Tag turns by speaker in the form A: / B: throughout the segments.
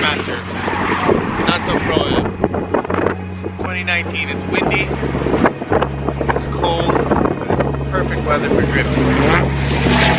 A: Masters. Not so pro yet. 2019, it's windy, it's cold, but it's perfect weather for drifting.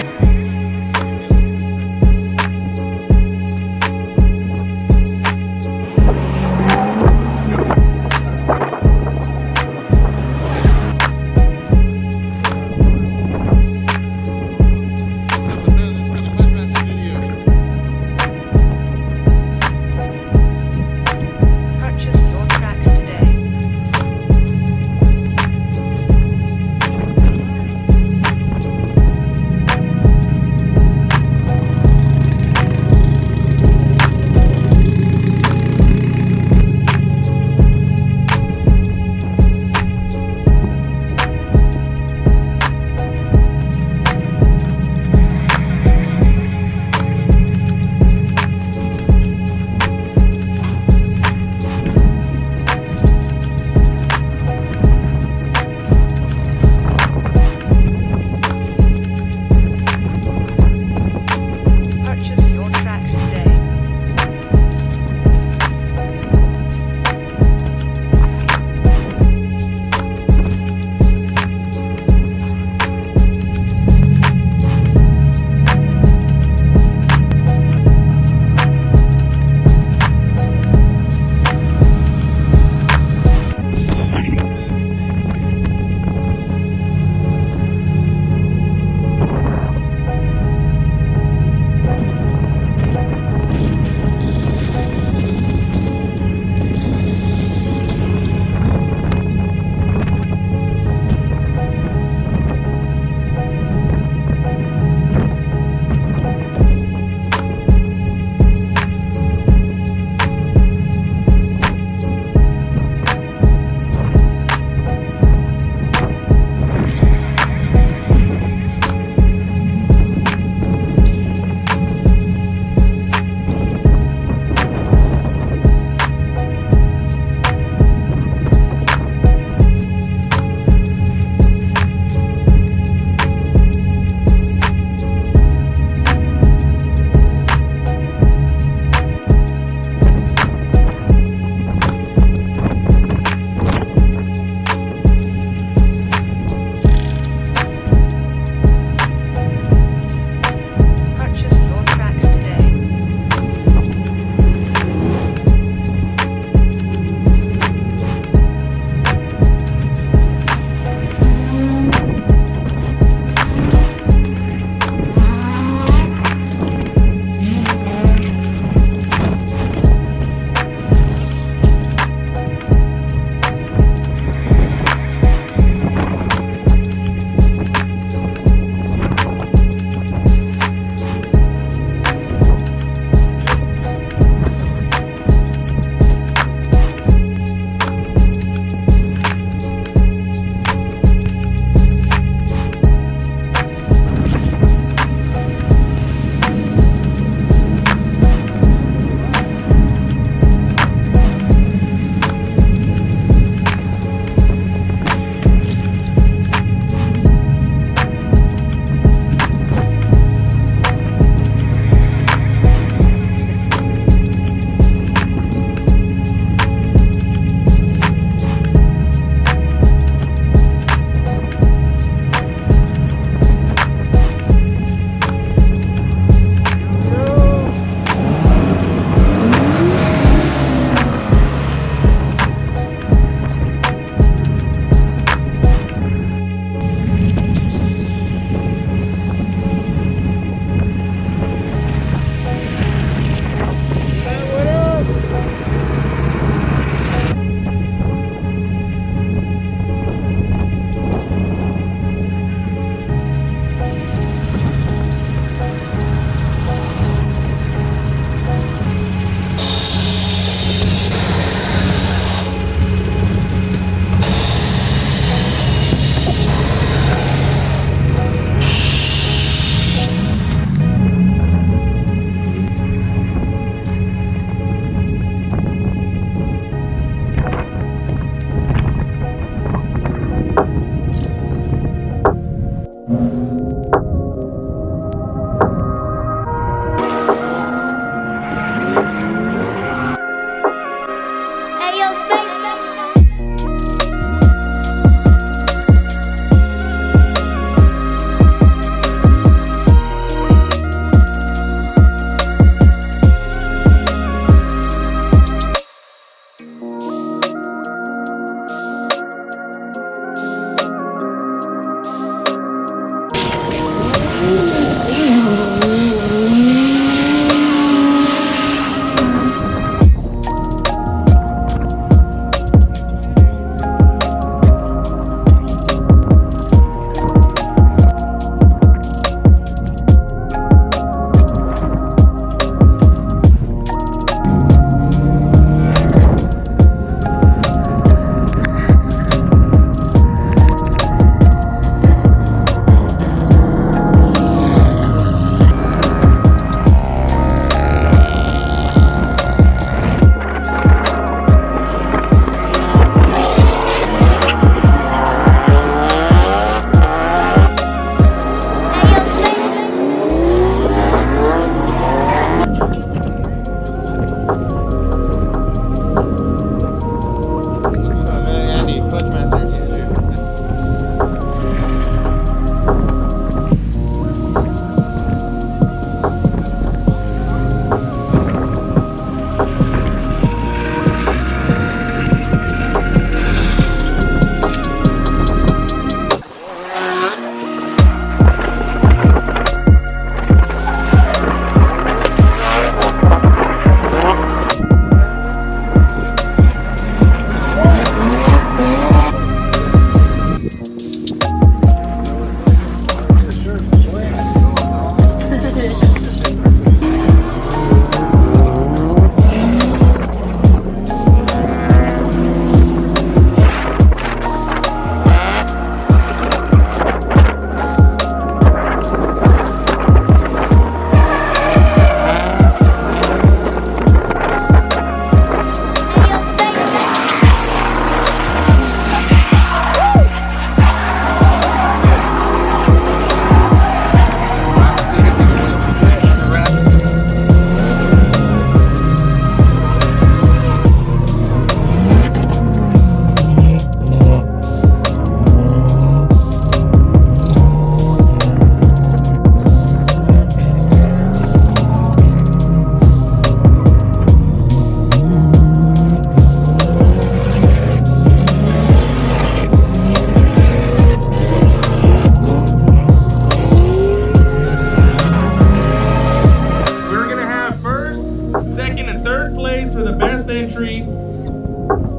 B: entry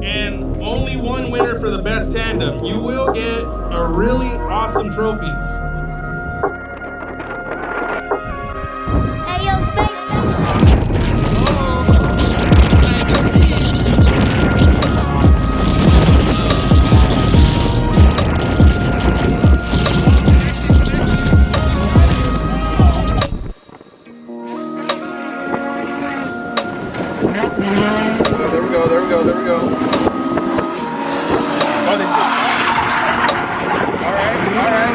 B: and only one winner for the best tandem. You will get a really awesome trophy.
C: Hey, yo, Space.
B: There we go, there we go, there we go. Oh, they shoot. Alright, alright.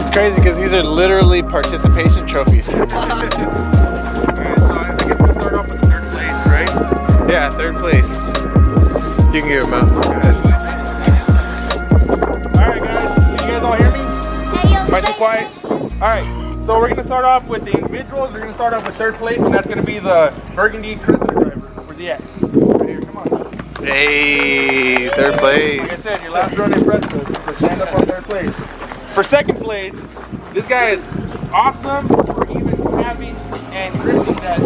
A: It's crazy because these are literally participation trophies.
B: Alright, so I guess we'll start off with the third place, right?
A: Yeah, third place. You can give it, man. Go ahead.
B: Alright guys, can you guys all hear me?
C: Hey, yo,
B: Am I too
C: Space.
B: quiet? Alright, so we're going to start off with the individuals. We're going to start off with third place, and that's going to be the Burgundy Chrysler driver. Where's he at? Right here, come on.
A: Hey, third place.
B: Like I said, your last run impressed us, so stand up on third place. For second place, this guy is awesome for even having and drifting that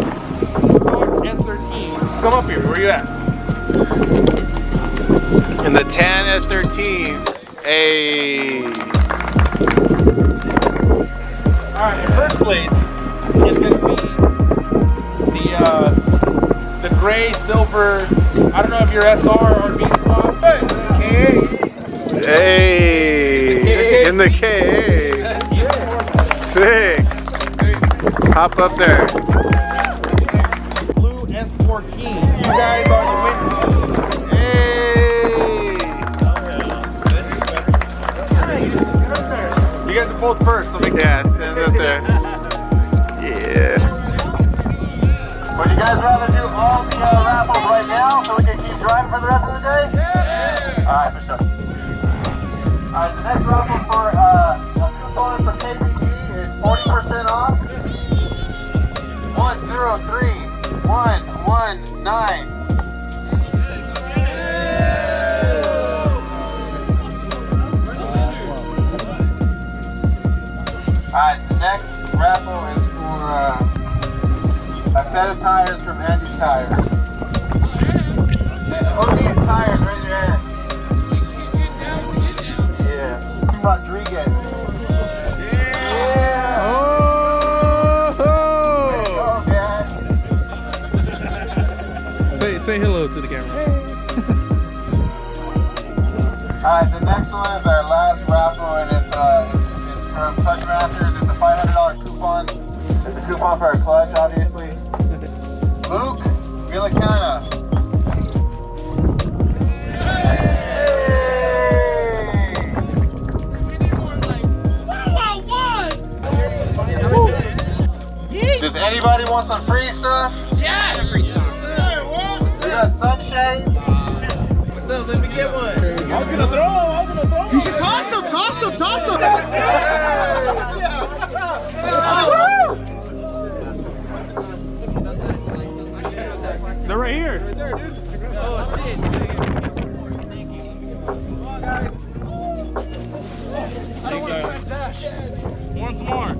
B: S13. Come up here, where you at?
A: In the tan S13. Hey.
B: Alright, in first place is going to be the gray, silver, I don't know if you're SR or B Squad, but
A: Hey. In the K. Sick. Hop up there.
B: Blue S14. You guys are the winners. You guys are both first, so make
A: Yeah, send it up there. Yeah.
B: Would you guys rather do
C: all the raffles right now so we can keep driving for the rest of the day? Yeah! Alright, for sure. Alright, the next raffle for a coupon for KBG is 40% off. 103119. Alright, the next raffle is for a set of tires from Andy's Tires. Who needs tires? Raise your hand. Yeah. Rodriguez. Yeah.
A: Oh! Say hello to the camera.
C: Alright, the next one is our last raffle, and it's from Clutch Masters. It's a $500 coupon. It's a coupon for our clutch, obviously. Luke Villicana. Does anybody want some free stuff?
D: Yes! Free stuff.
C: We got sunshade.
A: What's up? Let me get one.
C: I was gonna throw.
A: You should toss them, toss them, toss them.
B: They're right here.
D: Right there, dude. Oh, shit.
C: I don't want to try dash.
B: Once more.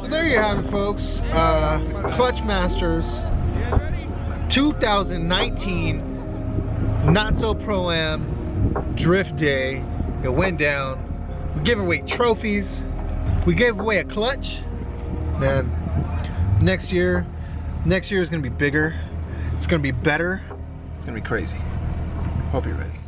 A: So there you have it, folks. Clutch Masters 2019 Not So Pro-Am Drift Day. It went down. We gave away trophies. We gave away a clutch. Man, next year is gonna be bigger. It's gonna be better. It's gonna be crazy. Hope you're ready.